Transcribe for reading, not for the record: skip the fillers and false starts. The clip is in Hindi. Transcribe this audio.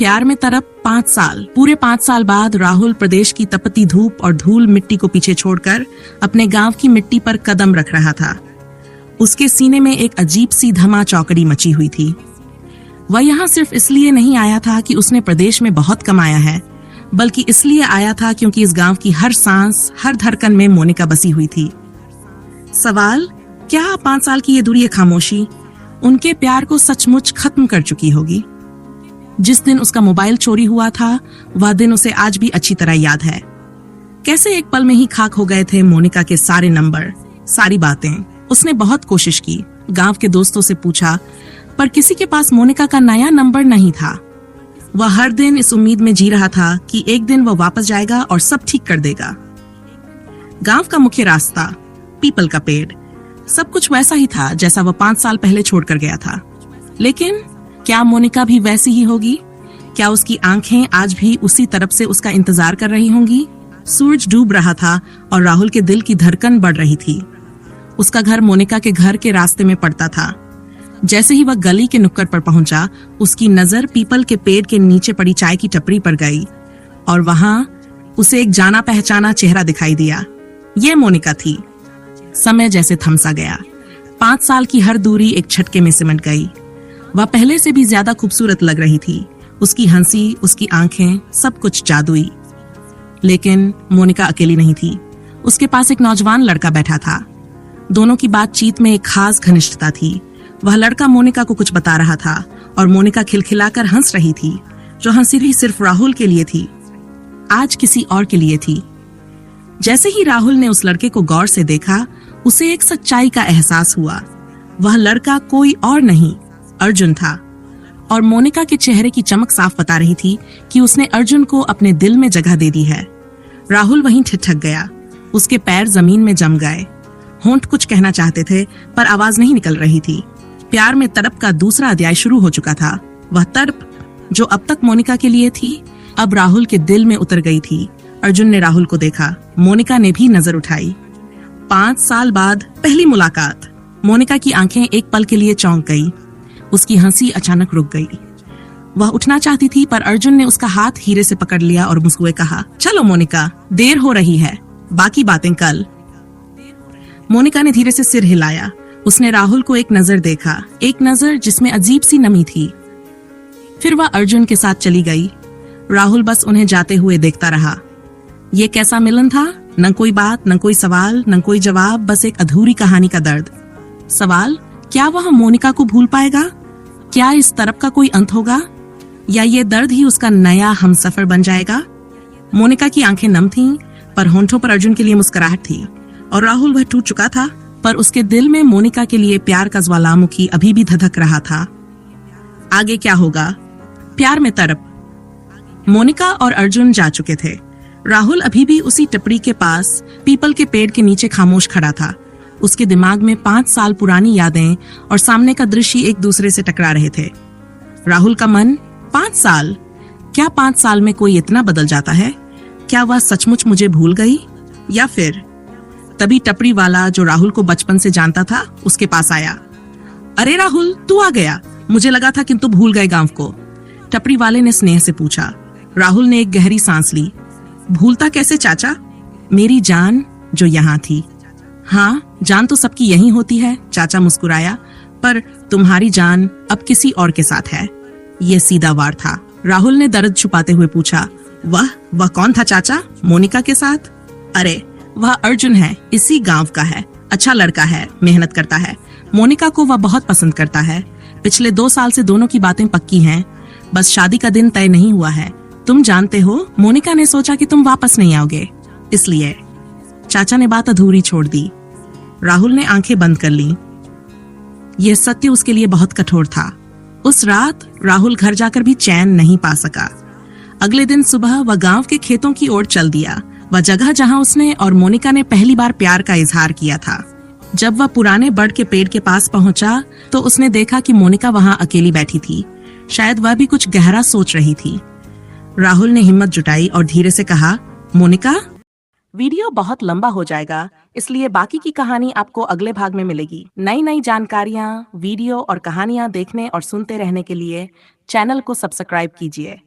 प्यार में तड़प 5 साल। पूरे 5 साल बाद राहुल प्रदेश की तपती धूप और धूल मिट्टी को पीछे छोड़कर अपने गांव की मिट्टी पर कदम रख रहा था। उसके सीने में एक अजीब सी धमा चौकड़ी मची हुई थी। वह यहाँ सिर्फ इसलिए नहीं आया था कि उसने प्रदेश में बहुत कमाया है, बल्कि इसलिए आया था क्योंकि इस गांव की हर सांस, हर धड़कन में मोनिका बसी हुई थी। सवाल, क्या 5 साल की ये दूरी, खामोशी उनके प्यार को सचमुच खत्म कर चुकी होगी? जिस दिन उसका मोबाइल चोरी हुआ था, वह दिन उसे आज भी अच्छी तरह याद है। कैसे एक पल में ही खाक हो गए थे मोनिका के सारे नंबर, सारी बातें। उसने बहुत कोशिश की, गांव के दोस्तों से पूछा, पर किसी के पास मोनिका का नया नंबर नहीं था। वह हर दिन इस उम्मीद में जी रहा था कि एक दिन वह वापस जाएगा और सब ठीक कर देगा। गांव का मुख्य रास्ता, पीपल का पेड़, सब कुछ वैसा ही था जैसा वह 5 साल पहले छोड़कर गया था। लेकिन क्या मोनिका भी वैसी ही होगी? क्या उसकी आंखें आज भी उसी तरफ से उसका इंतजार कर रही होंगी? सूरज डूब रहा था और राहुल के दिल की धड़कन बढ़ रही थी। उसका घर मोनिका के घर के रास्ते में पड़ता था। जैसे ही वह गली के नुक्कड़ पर पहुंचा, उसकी नजर पीपल के पेड़ के नीचे पड़ी चाय की टपरी पर गई और वहां उसे एक जाना पहचाना चेहरा दिखाई दिया। ये मोनिका थी। समय जैसे थमसा गया। 5 साल की हर दूरी एक झटके में सिमट गई। वह पहले से भी ज्यादा खूबसूरत लग रही थी। उसकी हंसी, उसकी आंखें, सब कुछ जादुई। लेकिन मोनिका अकेली नहीं थी। उसके पास एक नौजवान लड़का बैठा था। दोनों की बातचीत में एक खास घनिष्ठता थी। वह लड़का मोनिका को कुछ बता रहा था और मोनिका खिलखिलाकर हंस रही थी। जो हंसी भी सिर्फ राहुल के लिए थी, आज किसी और के लिए थी। जैसे ही राहुल ने उस लड़के को गौर से देखा, उसे एक सच्चाई का एहसास हुआ। वह लड़का कोई और नहीं, अर्जुन था। और मोनिका के चेहरे की चमक साफ बता रही थी कि उसने अर्जुन को अपने दिल में जगह दे दी है। राहुल वहीं ठिठक गया। उसके पैर जमीन में जम गए। होंठ कुछ कहना चाहते थे, पर आवाज नहीं निकल रही थी। प्यार में तड़प का दूसरा अध्याय शुरू हो चुका था। वह तड़प जो अब तक मोनिका के लिए थी, अब राहुल के दिल में उतर गई थी। अर्जुन ने राहुल को देखा। मोनिका ने भी नजर उठाई। 5 साल बाद पहली मुलाकात। मोनिका की आंखें एक पल के लिए चौंक गई। उसकी हंसी अचानक रुक गई। वह उठना चाहती थी, पर अर्जुन ने उसका हाथ हीरे से पकड़ लिया और मुस्कुराए कहा, चलो मोनिका, देर हो रही है, बाकी बातें कल। मोनिका ने धीरे से सिर हिलाया। उसने राहुल को एक नजर देखा, एक नजर जिसमें अजीब सी नमी थी। फिर वह अर्जुन के साथ चली गई। राहुल बस उन्हें जाते हुए देखता रहा। ये कैसा मिलन था? न कोई बात, न कोई सवाल, न कोई जवाब, बस एक अधूरी कहानी का दर्द। सवाल, क्या वह मोनिका को भूल पाएगा? क्या इस तरफ का कोई अंत होगा, या ये दर्द ही उसका नया हमसफर बन जाएगा? मोनिका की आंखें नम थीं, पर होंठों पर अर्जुन के लिए मुस्कुराहट थी। और राहुल वह टूट चुका था, पर उसके दिल में मोनिका के लिए प्यार का ज्वालामुखी अभी भी धधक रहा था। आगे क्या होगा? प्यार में तड़प। मोनिका और अर्जुन जा चुके थे। राहुल अभी भी उसी टपरी के पास पीपल के पेड़ के नीचे खामोश खड़ा था। उसके दिमाग में 5 साल पुरानी यादें और सामने का दृश्य एक दूसरे से टकरा रहे थे। राहुल का मन, 5 साल? क्या 5 साल में कोई इतना बदल जाता है? क्या वह सचमुच मुझे भूल गई? या फिर तभी टपरी वाला, जो राहुल को बचपन से जानता था, उसके पास आया। अरे राहुल, तू आ गया। मुझे लगा था कि तू भूल गए गांव को। टपरी वाले ने स्नेह से पूछा। राहुल ने एक गहरी सांस ली। भूलता कैसे चाचा? मेरी जान जो यहाँ थी। हाँ, जान तो सबकी यहीं होती है, चाचा मुस्कुराया, पर तुम्हारी जान अब किसी और के साथ है। ये सीधा वार था। राहुल ने दर्द छुपाते हुए पूछा, वह कौन था चाचा? मोनिका के साथ? अरे वह अर्जुन है, इसी गांव का है। अच्छा लड़का है, मेहनत करता है। मोनिका को वह बहुत पसंद करता है। पिछले 2 साल से दोनों की बातें पक्की हैं, बस शादी का दिन तय नहीं हुआ है। तुम जानते हो, मोनिका ने सोचा कि तुम वापस नहीं आओगे, इसलिए। चाचा ने बात अधूरी छोड़ दी। राहुल ने आंखें बंद कर ली। यह सत्य उसके लिए बहुत कठोर था। उस रात राहुल घर जाकर भी चैन नहीं पा सका। अगले दिन सुबह वह गांव के खेतों की ओर चल दिया, वह जगह जहां उसने और मोनिका ने पहली बार प्यार का इजहार किया था। जब वह पुराने बड़ के पेड़ के पास पहुंचा, तो उसने देखा कि मोनिका वहां अकेली बैठी थी। शायद वह भी कुछ गहरा सोच रही थी। राहुल ने हिम्मत जुटाई और धीरे से कहा, मोनिका, वीडियो बहुत लंबा हो जाएगा, इसलिए बाकी की कहानी आपको अगले भाग में मिलेगी। नई नई जानकारियां, वीडियो और कहानियां देखने और सुनते रहने के लिए चैनल को सब्सक्राइब कीजिए।